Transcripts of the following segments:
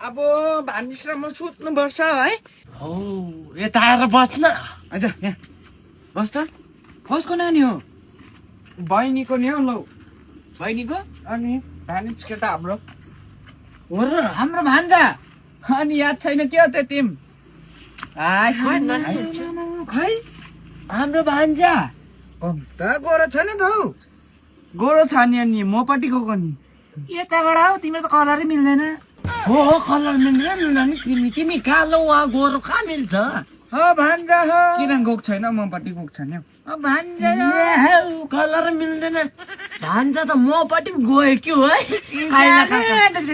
अब भानिस र म सुत्नुपर्छ है। हौ यता आएर बस्न। आइज यहाँ बस त। कसको नानी हो? बहिनीको नि हौ लौ। बहिनीको अनि भानिस केटा हाम्रो हो र? हाम्रो भान्जा। अनि याद छैन के हो त्यो तिम? खै हाम्रो भान्जा त गोरो छैन त हौ। गोरो छ नि अनि मपट्टि गएको नि। यताबाट हौ तिम्रो त कलरै मिल्दैन। हो कलर मिल्दैन नानी। तिमी कालो वा गोरो कहाँ मिल्छ? हो भान्जा हो। किन गएको छैन मपट्टि गएको छैन हौ भान्जा हो। कलर मिल्दैन। भान्जा त मपट्टि गयो कि हो है।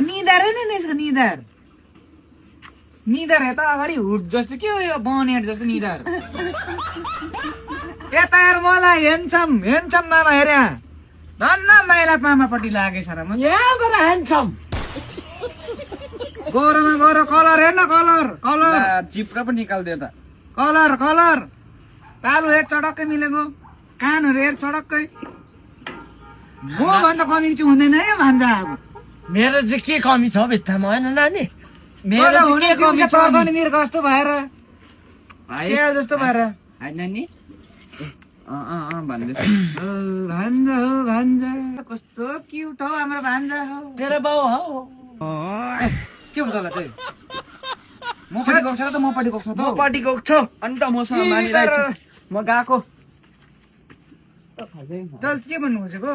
निधार नै यसको निधार। निधार यता अगाडि हुट जस्तो के हो यो बनेट जस्तो निधार। यता हेर मलाई हेन्सम मामा हेरे धन्न माइला मामापट्टि लागेछ र म यहाँबाट ह्यान्डसम। गोरोमा गोरो कलर हेर्न कलर चिप्रो पनि निकाल्दियो त। कलर तालु हेर चडक्कै मिलेको कानहरू हेर चडक्कै। म भन्दा कमी चाहिँ हुँदैन है भान्जा। अब मेरो चाहिँ के कमी छ भित्तामा होइन नानी? मेरो चाहिँ के कमी छ नि मेरो कस्तो भएर स्याल जस्तो भएर होइन नि भन्दैछ। भान्जा हो भान्जा कस्तो क्युट हो हाम्रो भान्जा हो। तेरो बाउ हौ। के हो तँलाई त्यही? मपट्टि गएको छ र त मपट्टि गएको छ त। मपट्टि गएको छ अनि त मसँग मानिरहेको छु। म गएको। तँ के भन्नु खोजेको?